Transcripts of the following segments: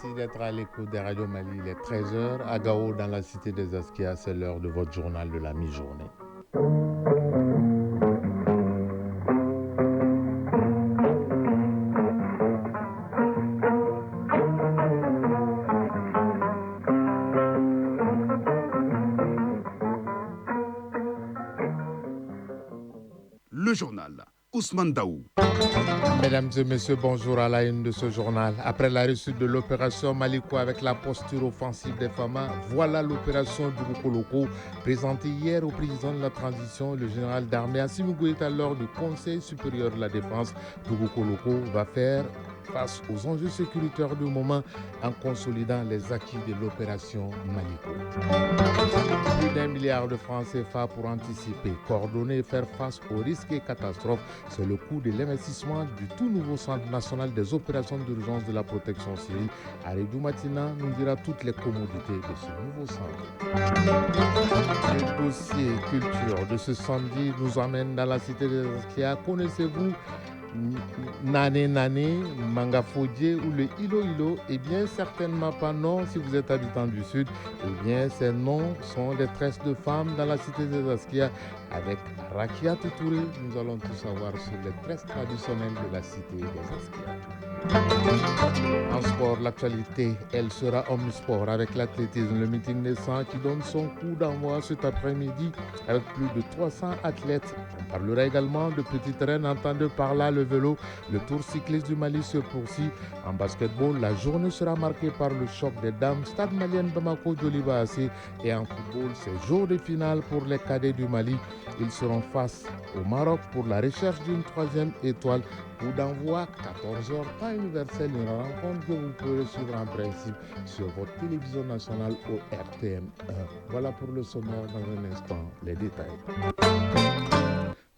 Merci d'être à l'écoute des radios Mali. Il est 13h à Gao, dans la cité des Askia. C'est l'heure de votre journal de la mi-journée. Le journal Ousmane Daou. Mesdames et messieurs, bonjour à la une de ce journal. Après la réussite de l'opération Maliko avec la posture offensive des FAMA, voilà l'opération Dugoukoloko présentée hier au président de la transition, le général d'armée Assimi Goïta lors du Conseil supérieur de la défense. Dugoukoloko va faire face aux enjeux sécuritaires du moment en consolidant les acquis de l'opération Maliko. Plus d'1 milliard de francs CFA pour anticiper, coordonner et faire face aux risques et catastrophes. C'est le coût de l'investissement du tout nouveau Centre national des opérations d'urgence de la protection civile. Arédou Matina nous dira toutes les commodités de ce nouveau centre. Le dossier culture de ce samedi nous amène dans la cité des Askia. Connaissez-vous Nane Nane, Manga Fodje ou le Ilo Ilo? Eh bien, certainement pas non si vous êtes habitant du Sud. Eh bien, ces noms sont des tresses de femmes dans la cité des Askia. Avec Rakia Toutouré, nous allons tout savoir sur les tresses traditionnelles de la cité des Askia. En sport, l'actualité, elle sera omnisport avec l'athlétisme. Le meeting des 100 qui donne son coup d'envoi cet après-midi avec plus de 300 athlètes. On parlera également de Petite Reine, entendez par là le vélo. Le tour cycliste du Mali se poursuit. En basketball, la journée sera marquée par le choc des dames. Stade malien Bamako Djoliba Assé. Et en football, c'est jour de finale pour les cadets du Mali. Ils seront face au Maroc pour la recherche d'une troisième étoile. Coup d'envoi 14h, temps universel, une rencontre que vous pourrez suivre en principe sur votre télévision nationale au RTM1. Voilà pour le sommaire. Dans un instant, les détails.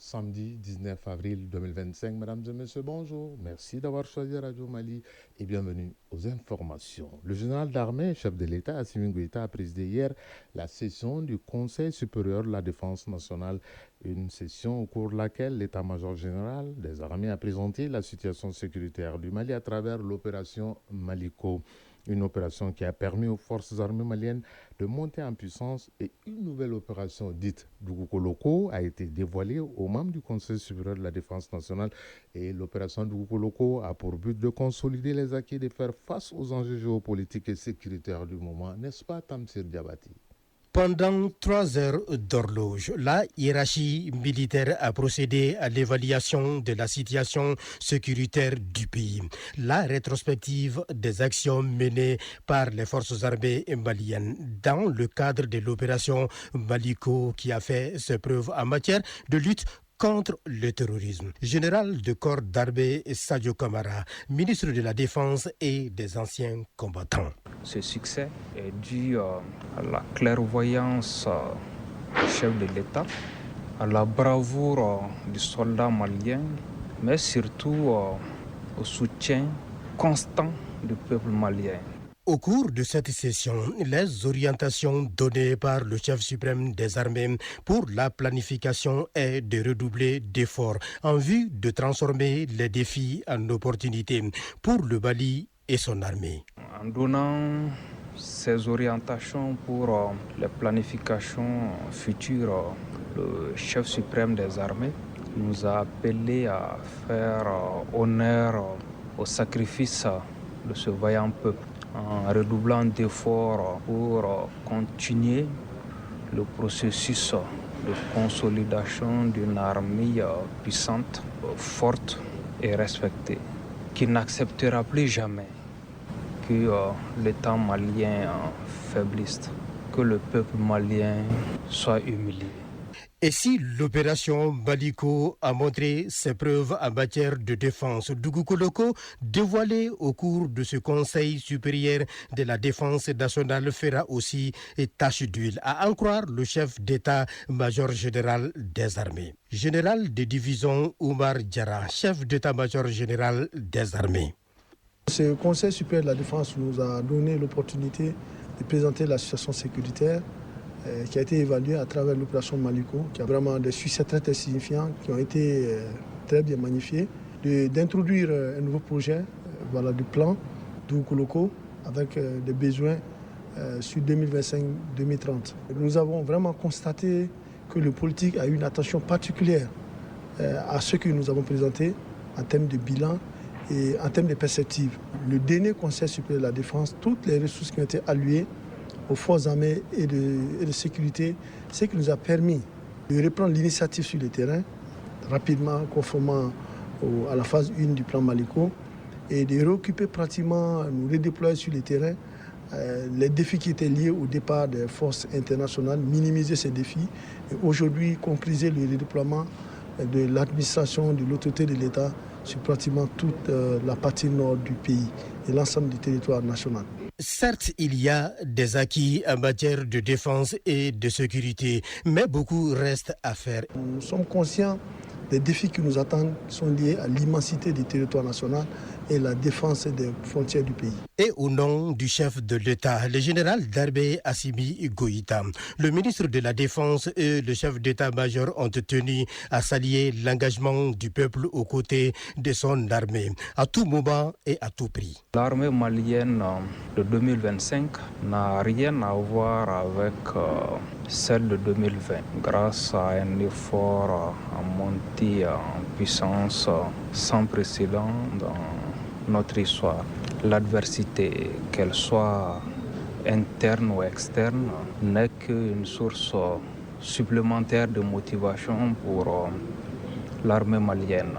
Samedi 19 avril 2025. Mesdames et messieurs, bonjour. Merci d'avoir choisi Radio Mali et bienvenue aux informations. Le général d'armée, chef de l'État, Assimi Goïta, a présidé hier la session du Conseil supérieur de la défense nationale. Une session au cours de laquelle l'état-major général des armées a présenté la situation sécuritaire du Mali à travers l'opération Maliko. Une opération qui a permis aux forces armées maliennes de monter en puissance, et une nouvelle opération dite Dugoukoloko a été dévoilée aux membres du Conseil supérieur de la défense nationale. Et l'opération Dugoukoloko a pour but de consolider les acquis et de faire face aux enjeux géopolitiques et sécuritaires du moment. N'est-ce pas, Tamsir Diabati? Pendant 3 heures d'horloge, la hiérarchie militaire a procédé à l'évaluation de la situation sécuritaire du pays. La rétrospective des actions menées par les forces armées maliennes dans le cadre de l'opération Maliko qui a fait ses preuves en matière de lutte contre le terrorisme. Général de corps d'armée Sadio Kamara, ministre de la Défense et des anciens combattants. Ce succès est dû à la clairvoyance du chef de l'État, à la bravoure du soldat malien, mais surtout au soutien constant du peuple malien. Au cours de cette session, les orientations données par le chef suprême des armées pour la planification est de redoubler d'efforts en vue de transformer les défis en opportunités pour le Mali et son armée. En donnant ces orientations pour les planifications futures, le chef suprême des armées nous a appelé à faire honneur au sacrifice de ce vaillant peuple, en redoublant d'efforts pour continuer le processus de consolidation d'une armée puissante, forte et respectée, qui n'acceptera plus jamais que l'État malien faiblisse, que le peuple malien soit humilié. Et si l'opération Maliko a montré ses preuves en matière de défense, Dugoukoloko, dévoilé au cours de ce Conseil supérieur de la défense nationale, fera aussi tâche d'huile, à en croire le chef d'état-major général des armées. Général de division Oumar Diarra, chef d'état-major général des armées. Ce Conseil supérieur de la défense nous a donné l'opportunité de présenter la situation sécuritaire qui a été évaluée à travers l'opération Maliko, qui a vraiment des succès très, très signifiants, qui ont été très bien magnifiés, d'introduire un nouveau projet, du plan Dugoukoloko, avec des besoins sur 2025-2030. Nous avons vraiment constaté que le politique a eu une attention particulière à ce que nous avons présenté en termes de bilan et en termes de perspectives. Le dernier Conseil supérieur de la défense, toutes les ressources qui ont été allouées aux forces armées et de sécurité, ce qui nous a permis de reprendre l'initiative sur le terrain, rapidement, conformément à la phase 1 du plan Maliko, et de réoccuper pratiquement, nous redéployer sur le terrain les défis qui étaient liés au départ des forces internationales, minimiser ces défis et aujourd'hui concrétiser le redéploiement de l'administration, de l'autorité de l'État sur pratiquement toute la partie nord du pays et l'ensemble du territoire national. Certes, il y a des acquis en matière de défense et de sécurité, mais beaucoup reste à faire. Nous sommes conscients des défis qui nous attendent, qui sont liés à l'immensité du territoire national et la défense des frontières du pays. Et au nom du chef de l'État, le général d'armée Assimi Goïta, le ministre de la Défense et le chef d'État-major ont tenu à saluer l'engagement du peuple aux côtés de son armée, à tout moment et à tout prix. L'armée malienne de 2025 n'a rien à voir avec celle de 2020, grâce à un effort en montée en puissance sans précédent dans notre histoire. L'adversité, qu'elle soit interne ou externe, n'est qu'une source supplémentaire de motivation pour l'armée malienne.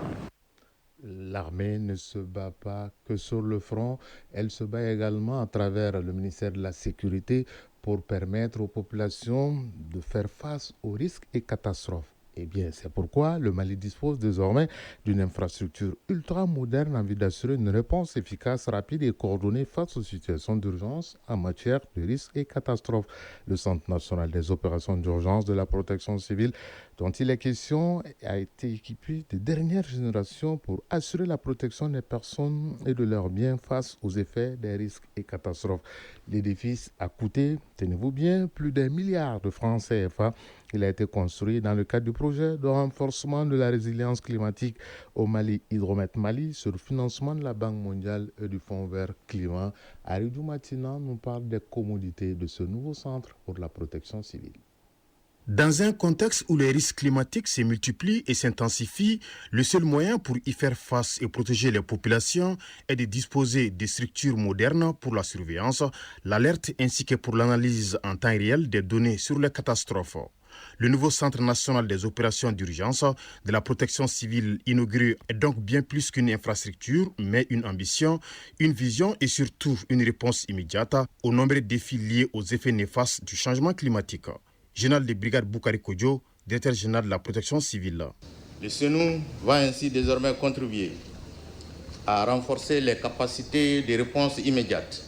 L'armée ne se bat pas que sur le front, elle se bat également à travers le ministère de la Sécurité pour permettre aux populations de faire face aux risques et catastrophes. Eh bien, c'est pourquoi le Mali dispose désormais d'une infrastructure ultra moderne en vue d'assurer une réponse efficace, rapide et coordonnée face aux situations d'urgence en matière de risques et catastrophes. Le Centre national des opérations d'urgence de la protection civile, dont il est question, a été équipé de dernière génération pour assurer la protection des personnes et de leurs biens face aux effets des risques et catastrophes. L'édifice a coûté, tenez-vous bien, plus d'1 milliard de francs CFA. Il a été construit dans le cadre du projet de renforcement de la résilience climatique au Mali, Hydromet Mali, sur le financement de la Banque mondiale et du Fonds vert climat. Aridou Matina nous parle des commodités de ce nouveau centre pour la protection civile. Dans un contexte où les risques climatiques se multiplient et s'intensifient, le seul moyen pour y faire face et protéger les populations est de disposer de structures modernes pour la surveillance, l'alerte ainsi que pour l'analyse en temps réel des données sur les catastrophes. Le nouveau Centre national des opérations d'urgence de la protection civile inauguré est donc bien plus qu'une infrastructure, mais une ambition, une vision et surtout une réponse immédiate aux nombreux défis liés aux effets néfastes du changement climatique. Général de brigade Boukari Kodjo, directeur général de la protection civile. Le CNU va ainsi désormais contribuer à renforcer les capacités de réponse immédiate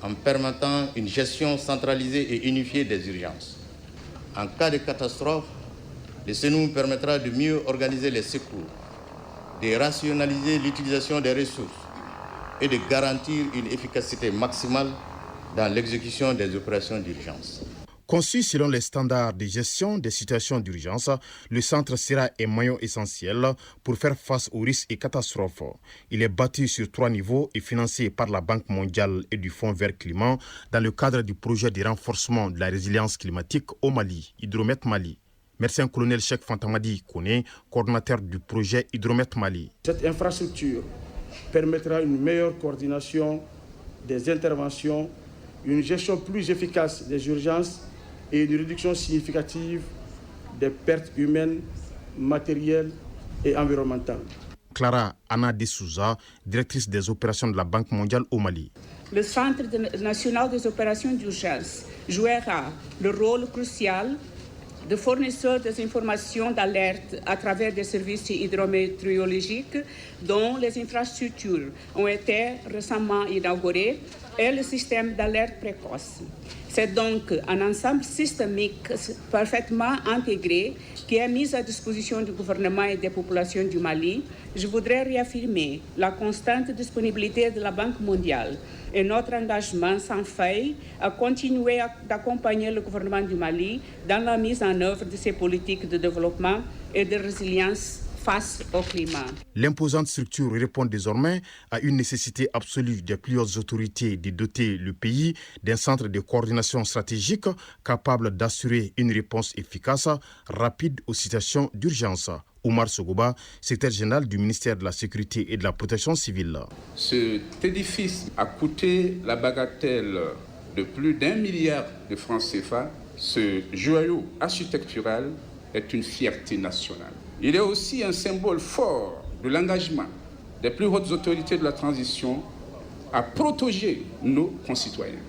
en permettant une gestion centralisée et unifiée des urgences. En cas de catastrophe, le CNU permettra de mieux organiser les secours, de rationaliser l'utilisation des ressources et de garantir une efficacité maximale dans l'exécution des opérations d'urgence. Conçu selon les standards de gestion des situations d'urgence, le centre sera un maillon essentiel pour faire face aux risques et catastrophes. Il est bâti sur 3 niveaux et financé par la Banque mondiale et du Fonds vert climat dans le cadre du projet de renforcement de la résilience climatique au Mali, Hydromet Mali. Merci à colonel Cheikh Fantamadi Kone, coordonnateur du projet Hydromet Mali. Cette infrastructure permettra une meilleure coordination des interventions, une gestion plus efficace des urgences et une réduction significative des pertes humaines, matérielles et environnementales. Clara Anna De Souza, directrice des opérations de la Banque mondiale au Mali. Le Centre national des opérations d'urgence jouera le rôle crucial de fournisseur des informations d'alerte à travers des services hydrométéorologiques dont les infrastructures ont été récemment inaugurées et le système d'alerte précoce. C'est donc un ensemble systémique parfaitement intégré qui est mis à disposition du gouvernement et des populations du Mali. Je voudrais réaffirmer la constante disponibilité de la Banque mondiale et notre engagement sans faille à continuer d'accompagner le gouvernement du Mali dans la mise en œuvre de ses politiques de développement et de résilience face au climat. L'imposante structure répond désormais à une nécessité absolue des plus hautes autorités de doter le pays d'un centre de coordination stratégique capable d'assurer une réponse efficace, rapide aux situations d'urgence. Oumar Sogoba, secrétaire général du ministère de la Sécurité et de la Protection civile. Cet édifice a coûté la bagatelle de plus d'1 milliard de francs CFA. Ce joyau architectural est une fierté nationale. Il est aussi un symbole fort de l'engagement des plus hautes autorités de la transition à protéger nos concitoyens.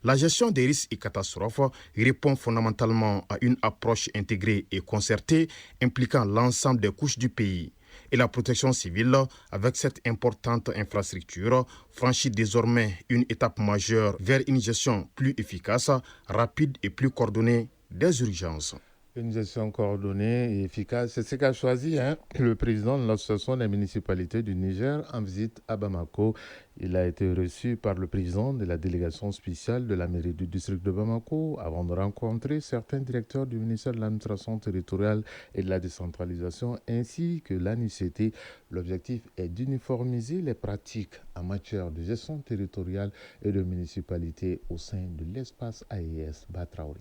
La gestion des risques et catastrophes répond fondamentalement à une approche intégrée et concertée impliquant l'ensemble des couches du pays. Et la protection civile, avec cette importante infrastructure, franchit désormais une étape majeure vers une gestion plus efficace, rapide et plus coordonnée des urgences. Une gestion coordonnée et efficace, c'est ce qu'a choisi le président de l'Association des municipalités du Niger en visite à Bamako. Il a été reçu par le président de la délégation spéciale de la mairie du district de Bamako avant de rencontrer certains directeurs du ministère de l'administration territoriale et de la décentralisation ainsi que l'ANICT. L'objectif est d'uniformiser les pratiques en matière de gestion territoriale et de municipalité au sein de l'espace AES Batraouri.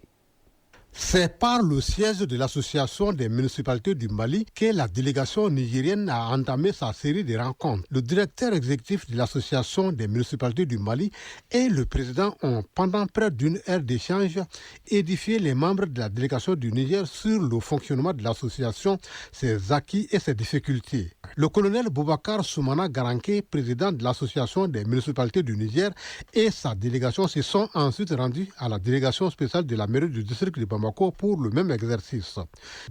C'est par le siège de l'Association des municipalités du Mali que la délégation nigérienne a entamé sa série de rencontres. Le directeur exécutif de l'Association des municipalités du Mali et le président ont, pendant près d'une heure d'échange, édifié les membres de la délégation du Niger sur le fonctionnement de l'association, ses acquis et ses difficultés. Le colonel Boubacar Soumana Garanké, président de l'Association des municipalités du Niger, et sa délégation se sont ensuite rendus à la délégation spéciale de la mairie du district de Bamako pour le même exercice.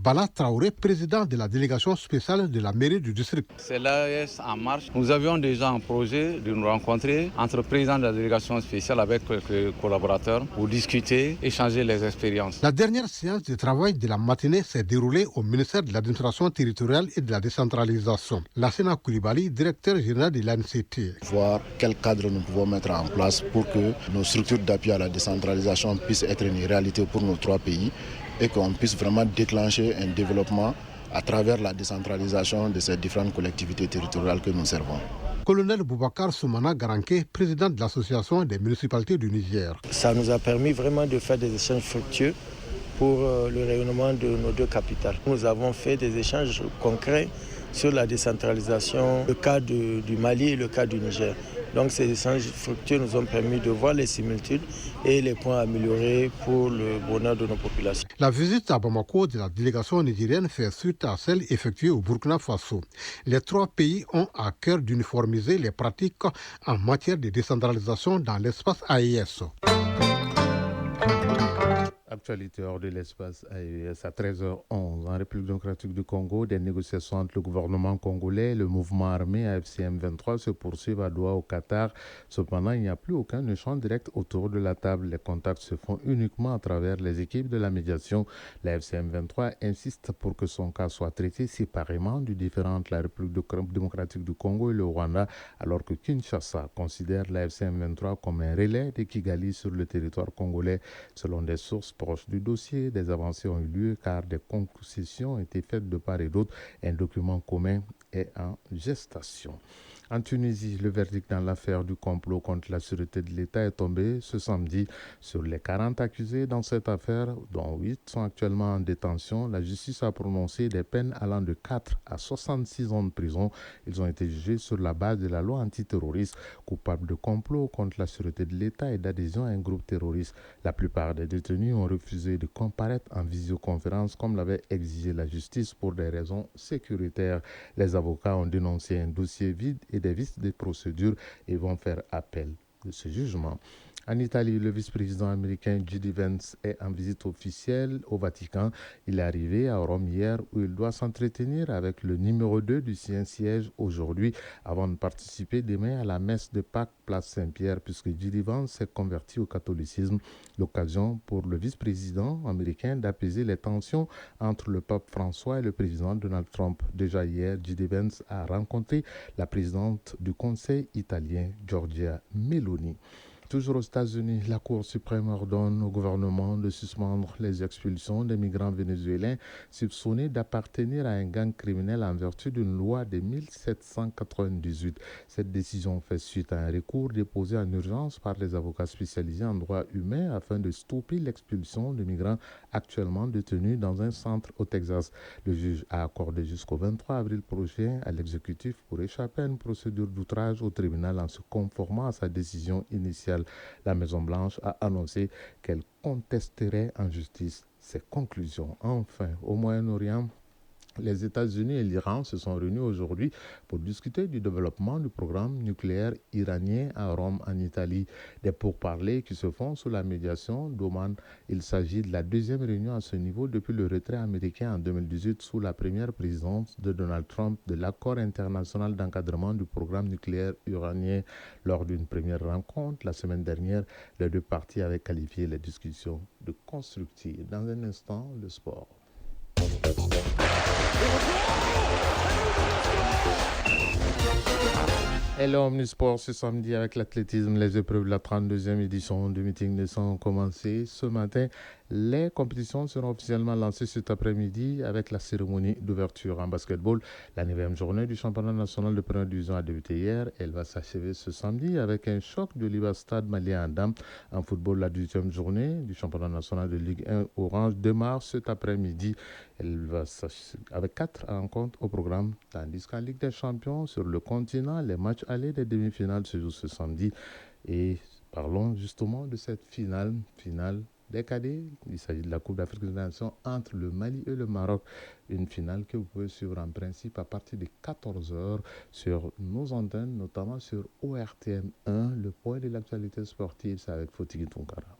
Bala Traoré, président de la délégation spéciale de la mairie du district. C'est l'AES en marche. Nous avions déjà un projet de nous rencontrer entre le président de la délégation spéciale avec les collaborateurs pour discuter, échanger les expériences. La dernière séance de travail de la matinée s'est déroulée au ministère de l'administration territoriale et de la décentralisation. Lassina Koulibaly, directeur général de l'ANCT. Voir quel cadre nous pouvons mettre en place pour que nos structures d'appui à la décentralisation puissent être une réalité pour nos trois pays et qu'on puisse vraiment déclencher un développement à travers la décentralisation de ces différentes collectivités territoriales que nous servons. Colonel Boubacar Soumana Garanké, président de l'Association des municipalités du Niger. Ça nous a permis vraiment de faire des échanges fructueux pour le rayonnement de nos deux capitales. Nous avons fait des échanges concrets sur la décentralisation, le cas du Mali et le cas du Niger. Donc ces échanges fructueux nous ont permis de voir les similitudes et les points améliorés pour le bonheur de nos populations. La visite à Bamako de la délégation nigérienne fait suite à celle effectuée au Burkina Faso. Les trois pays ont à cœur d'uniformiser les pratiques en matière de décentralisation dans l'espace AES. Actualité hors de l'espace AES à 13h11. En République démocratique du Congo, des négociations entre le gouvernement congolais et le mouvement armé AFCM 23 se poursuivent à Doha au Qatar. Cependant, il n'y a plus aucun échange direct autour de la table. Les contacts se font uniquement à travers les équipes de la médiation. La AFCM 23 insiste pour que son cas soit traité séparément du différent entre la République démocratique du Congo et le Rwanda, alors que Kinshasa considère la AFCM 23 comme un relais de Kigali sur le territoire congolais. Selon des sources proches du dossier, des avancées ont eu lieu car des concessions ont été faites de part et d'autre. Un document commun est en gestation. En Tunisie, le verdict dans l'affaire du complot contre la sûreté de l'État est tombé ce samedi. Sur les 40 accusés dans cette affaire, dont 8 sont actuellement en détention, la justice a prononcé des peines allant de 4 à 66 ans de prison. Ils ont été jugés sur la base de la loi antiterroriste, coupables de complot contre la sûreté de l'État et d'adhésion à un groupe terroriste. La plupart des détenus ont refusé de comparaître en visioconférence comme l'avait exigé la justice pour des raisons sécuritaires. Les avocats ont dénoncé un dossier vide et des vices de procédure et vont faire appel de ce jugement. En Italie, le vice-président américain J.D. Vance est en visite officielle au Vatican. Il est arrivé à Rome hier où il doit s'entretenir avec le numéro 2 du Saint-Siège aujourd'hui avant de participer demain à la messe de Pâques place Saint-Pierre puisque J.D. Vance s'est converti au catholicisme. L'occasion pour le vice-président américain d'apaiser les tensions entre le pape François et le président Donald Trump. Déjà hier, J.D. Vance a rencontré la présidente du Conseil italien, Giorgia Meloni. Toujours aux États-Unis, la Cour suprême ordonne au gouvernement de suspendre les expulsions des migrants vénézuéliens soupçonnés d'appartenir à un gang criminel en vertu d'une loi de 1798. Cette décision fait suite à un recours déposé en urgence par les avocats spécialisés en droit humain afin de stopper l'expulsion de migrants actuellement détenus dans un centre au Texas. Le juge a accordé jusqu'au 23 avril prochain à l'exécutif pour échapper à une procédure d'outrage au tribunal en se conformant à sa décision initiale. La Maison-Blanche a annoncé qu'elle contesterait en justice ses conclusions. Enfin, au Moyen-Orient, les États-Unis et l'Iran se sont réunis aujourd'hui pour discuter du développement du programme nucléaire iranien à Rome, en Italie. Des pourparlers qui se font sous la médiation d'Oman. Il s'agit de la deuxième réunion à ce niveau depuis le retrait américain en 2018 sous la première présidence de Donald Trump de l'accord international d'encadrement du programme nucléaire iranien. Lors d'une première rencontre la semaine dernière, les deux parties avaient qualifié les discussions de constructives. Dans un instant, le sport. Et l'Omnisport ce samedi avec l'athlétisme, les épreuves de la 32e édition du meeting des 100 ont commencé ce matin. Les compétitions seront officiellement lancées cet après-midi avec la cérémonie d'ouverture. En basketball, la 9e journée du championnat national de première division a débuté hier. Elle va s'achever ce samedi avec un choc de l'Iba Stade malien à Dam. En football, la 18e journée du championnat national de Ligue 1 Orange démarre cet après-midi. Elle va s'achever avec 4 rencontres au programme, tandis qu'en Ligue des champions sur le continent, les matchs allés des demi-finales se jouent ce samedi. Et parlons justement de cette finale des cadets. Il s'agit de la Coupe d'Afrique des Nations entre le Mali et le Maroc. Une finale que vous pouvez suivre en principe à partir de 14h sur nos antennes, notamment sur ORTM 1. Le point de l'actualité sportive, c'est avec Fotigui Tunkara.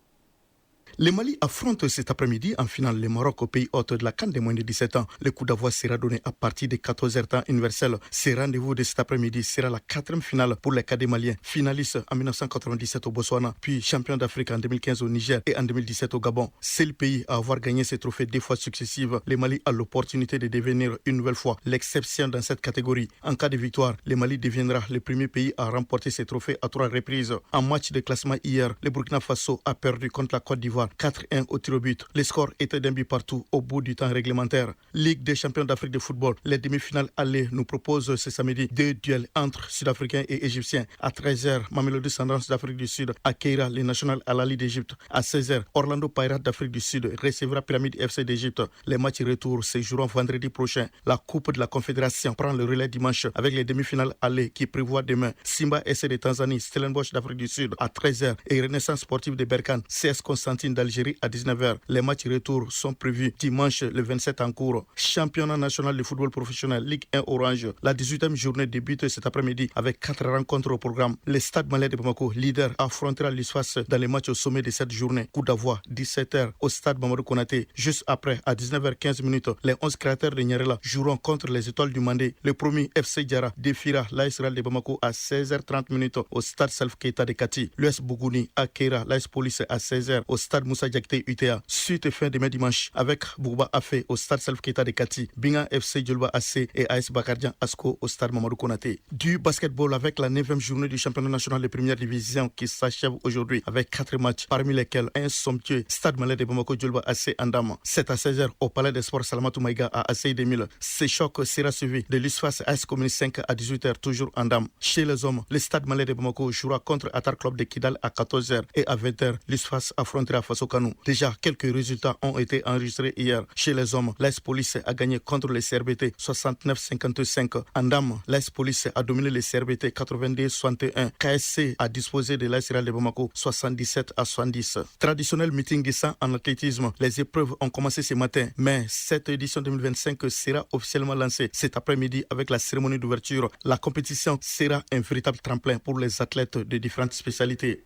Le Mali affronte cet après-midi en finale le Maroc au pays hôte de la CAN des moins de 17 ans. Le coup d'envoi sera donné à partir de 14h temps universel. Ce rendez-vous de cet après-midi sera la 4e finale pour les cadets maliens. Finalistes en 1997 au Botswana, puis champion d'Afrique en 2015 au Niger et en 2017 au Gabon. C'est le pays à avoir gagné ces trophées 2 fois successives. Le Mali a l'opportunité de devenir une nouvelle fois l'exception dans cette catégorie. En cas de victoire, le Mali deviendra le premier pays à remporter ces trophées à 3 reprises. En match de classement hier, le Burkina Faso a perdu contre la Côte d'Ivoire 4-1 au tir au but. Les scores étaient d'un but partout au bout du temps réglementaire. Ligue des champions d'Afrique de football. Les demi-finales allées nous proposent ce samedi 2 duels entre Sud-Africains et Égyptiens. À 13h, Mamelodi Sundowns d'Afrique du Sud accueillera les National Al-Ahly d'Égypte. À 16h, Orlando Pirates d'Afrique du Sud recevra Pyramide FC d'Égypte. Les matchs retour se joueront vendredi prochain. La Coupe de la Confédération prend le relais dimanche avec les demi-finales allées qui prévoient demain Simba SC de Tanzanie, Stellenbosch d'Afrique du Sud à 13h et Renaissance sportive de Berkane, CS Constantine d'Algérie à 19h. Les matchs retour sont prévus dimanche le 27 en cours. Championnat national de football professionnel Ligue 1 Orange. La 18e journée débute cet après-midi avec 4 rencontres au programme. Le Stade Malien de Bamako, leader, affrontera l'USFAS dans les matchs au sommet de cette journée. Coup d'envoi 17h au Stade Mamadou Konaté. Juste après, à 19h15, les 11 créateurs de Nyarela joueront contre les Étoiles du Mandé. Le premier FC Diara défiera l'AS Real de Bamako à 16h30 au Stade Salf Keita de Kati. L'US Bougouni accueillera l'AS Police à 16h au Stade Moussa Diakité UTA. Suite fin demain dimanche avec Bourba Afé au Stade Salf Keita de Kati, Binga FC Djolba AC et AS Bakardian Asko au Stade Mamadou Konaté. Du basketball avec la 9e journée du championnat national de première division qui s'achève aujourd'hui avec 4 matchs, parmi lesquels un somptueux Stade Malais de Bamako Djolba AC Andam. 7 à 16h au Palais des Sports Salamatou Maïga à AC 2000. Ce choc sera suivi de l'USFAS AS Commune 5 à 18h toujours Andam. Chez les hommes, le Stade Malais de Bamako jouera contre Atar Club de Kidal à 14h et à 20h, l'USFAS affrontera Faso Kanou. Déjà, quelques résultats ont été enregistrés hier. Chez les hommes, l'AS Police a gagné contre les CRBT 69-55. Andam, l'AS Police a dominé les CRBT 82-61. KSC a disposé de l'AS Real de Bamako 77-70. Traditionnel meeting des 100 en athlétisme. Les épreuves ont commencé ce matin, mais cette édition 2025 sera officiellement lancée cet après-midi avec la cérémonie d'ouverture. La compétition sera un véritable tremplin pour les athlètes de différentes spécialités.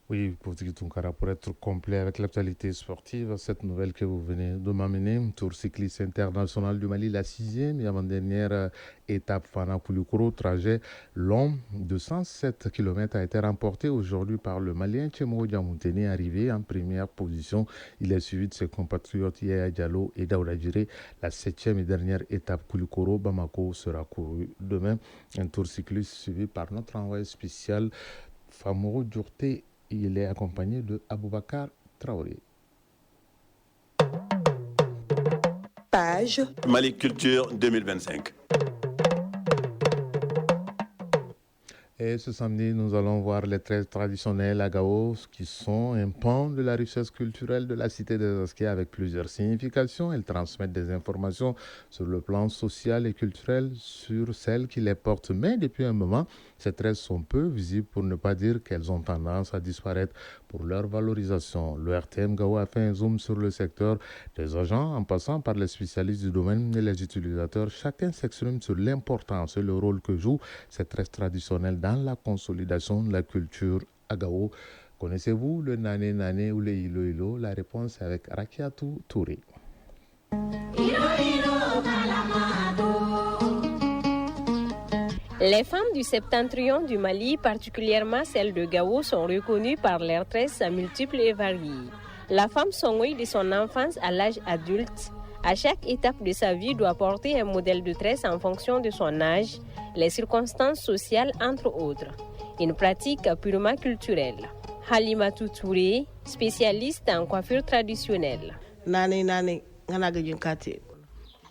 Oui, pour être complet avec l'actualité sportive, cette nouvelle que vous venez de m'amener, Tour cycliste international du Mali, la 6e et avant-dernière étape Fana Koulikoro, trajet long de 107 km a été remporté aujourd'hui par le Malien Tchemo Diamouteni, arrivé en première position. Il est suivi de ses compatriotes Yaya Diallo et Daouda Djiré. La 7e et dernière étape Koulikoro Bamako sera courue demain. Un tour cycliste suivi par notre envoyé spécial Famourou Djourté. Il est accompagné de Aboubakar Traoré. Page Mali Culture 2025. Et ce samedi, nous allons voir les tresses traditionnelles à Gao, qui sont un pan de la richesse culturelle de la cité des Asquets avec plusieurs significations. Elles transmettent des informations sur le plan social et culturel sur celles qui les portent. Mais depuis un moment, ces tresses sont peu visibles pour ne pas dire qu'elles ont tendance à disparaître pour leur valorisation. Le RTM Gao a fait un zoom sur le secteur des agents en passant par les spécialistes du domaine et les utilisateurs. Chacun s'exprime sur l'importance et le rôle que jouent ces tresses traditionnelles dans la consolidation de la culture à Gao. Connaissez-vous le Nané Nané ou le Hilo Hilo? La réponse est avec Rakiatou Touré. Les femmes du septentrion du Mali, particulièrement celles de Gao, sont reconnues par leurs tresses multiples et variées. La femme Songoï de son enfance à l'âge adulte, à chaque étape de sa vie, doit porter un modèle de tresse en fonction de son âge, les circonstances sociales, entre autres. Une pratique purement culturelle. Halimatou Touré, spécialiste en coiffure traditionnelle.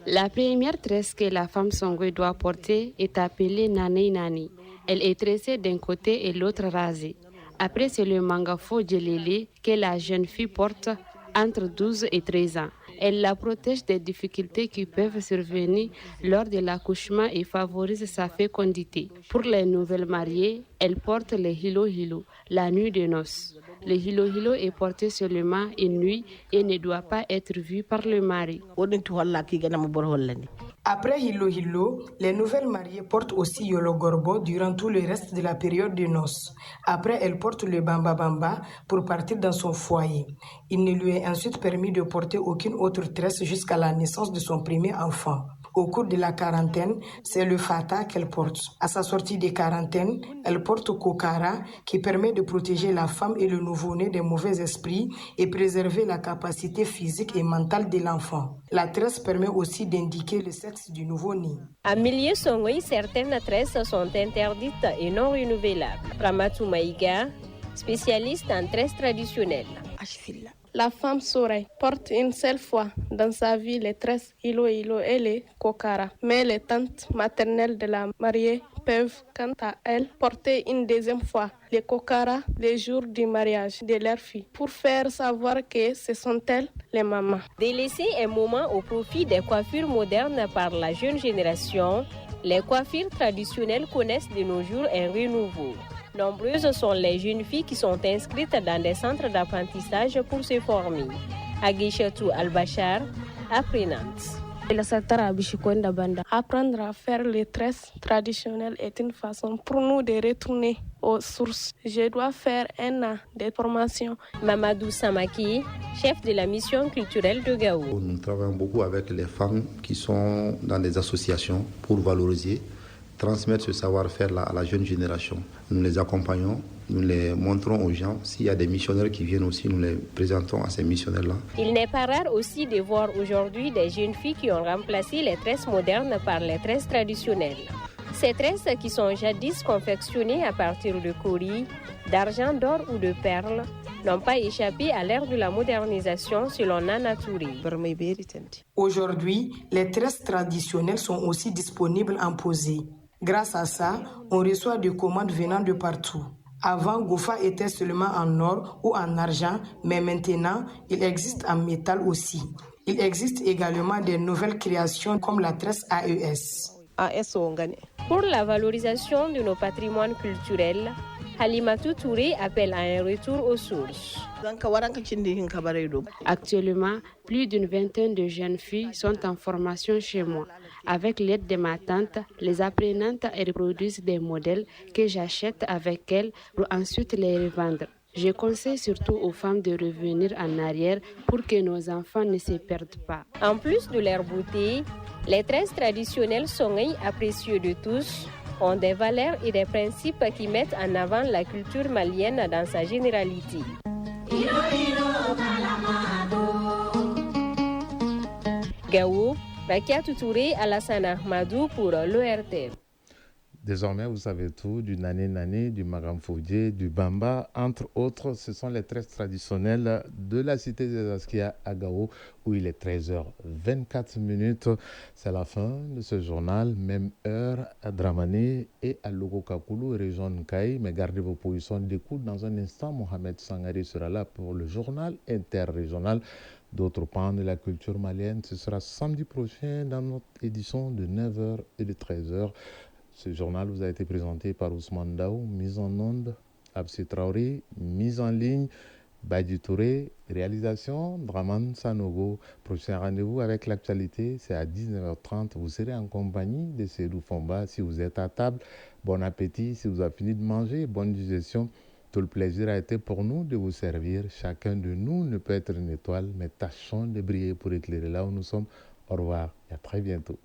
La première tresse que la femme Songoï doit porter est appelée Nani Nani. Elle est tressée d'un côté et l'autre rasée. Après, c'est le mangafo djelélé que la jeune fille porte entre 12 et 13 ans. Elle la protège des difficultés qui peuvent survenir lors de l'accouchement et favorise sa fécondité. Pour les nouvelles mariées, elle porte le hilo hilo, la nuit de noces. Le hilo hilo est porté seulement une nuit et ne doit pas être vu par le mari. Après hilo hilo, les nouvelles mariées portent aussi yolo gorbo durant tout le reste de la période de noces. Après, elle porte le bamba bamba pour partir dans son foyer. Il ne lui est ensuite permis de porter aucune autre tresse jusqu'à la naissance de son premier enfant. Au cours de la quarantaine, c'est le fata qu'elle porte. À sa sortie de quarantaine, elle porte kokara qui permet de protéger la femme et le nouveau-né des mauvais esprits et préserver la capacité physique et mentale de l'enfant. La tresse permet aussi d'indiquer le sexe du nouveau-né. À milieu Songoï, certaines tresses sont interdites et non renouvelables. Ramatou Maïga, spécialiste en tresses traditionnelles. La femme Soray porte une seule fois dans sa vie les tresses hilo hilo et les kokara. Mais les tantes maternelles de la mariée peuvent, quant à elles, porter une deuxième fois les kokara les jours du mariage de leur fille pour faire savoir que ce sont elles les mamans. Délaisser un moment au profit des coiffures modernes par la jeune génération, les coiffures traditionnelles connaissent de nos jours un renouveau. Nombreuses sont les jeunes filles qui sont inscrites dans des centres d'apprentissage pour se former. Aguichatou Al-Bachar, apprenante. Apprendre à faire les tresses traditionnelles est une façon pour nous de retourner aux sources. Je dois faire un an de formation. Mamadou Samaki, chef de la mission culturelle de Gao. Nous travaillons beaucoup avec les femmes qui sont dans des associations pour valoriser, transmettre ce savoir-faire à la jeune génération. Nous les accompagnons, nous les montrons aux gens. S'il y a des missionnaires qui viennent aussi, nous les présentons à ces missionnaires-là. Il n'est pas rare aussi de voir aujourd'hui des jeunes filles qui ont remplacé les tresses modernes par les tresses traditionnelles. Ces tresses qui sont jadis confectionnées à partir de cori, d'argent, d'or ou de perles n'ont pas échappé à l'ère de la modernisation selon Nana Touré. Aujourd'hui, les tresses traditionnelles sont aussi disponibles en posée. Grâce à ça, on reçoit des commandes venant de partout. Avant, Gofa était seulement en or ou en argent, mais maintenant, il existe en métal aussi. Il existe également des nouvelles créations comme la tresse AES. Pour la valorisation de nos patrimoines culturels, Halimatou Touré appelle à un retour aux sources. Actuellement, plus d'une vingtaine de jeunes filles sont en formation chez moi. Avec l'aide de ma tante, les apprenantes reproduisent des modèles que j'achète avec elles pour ensuite les revendre. Je conseille surtout aux femmes de revenir en arrière pour que nos enfants ne se perdent pas. En plus de leur beauté, les tresses traditionnelles Songoï, apprécieux de tous, ont des valeurs et des principes qui mettent en avant la culture malienne dans sa généralité. Gao, Rakiatou Touré, Alassane Ahmadou pour l'ORTM. Désormais, vous savez tout du nané-nané, du maramfodje, du bamba, entre autres. Ce sont les tresses traditionnelles de la cité des Askia à Gao, où il est 13h24. C'est la fin de ce journal. Même heure à Dramane et à Logokakulu, région Nkaï. Mais gardez vos positions d'écoute. Dans un instant, Mohamed Sangari sera là pour le journal interrégional. D'autres pans de la culture malienne, ce sera samedi prochain dans notre édition de 9h et de 13h. Ce journal vous a été présenté par Ousmane Daou, mise en onde, Absi Traoré, mise en ligne, Badji Touré, réalisation, Draman Sanogo. Prochain rendez-vous avec l'actualité, c'est à 19h30. Vous serez en compagnie de Seydou Fomba. Si vous êtes à table, bon appétit. Si vous avez fini de manger, bonne digestion. Tout le plaisir a été pour nous de vous servir. Chacun de nous ne peut être une étoile, mais tâchons de briller pour éclairer là où nous sommes. Au revoir et à très bientôt.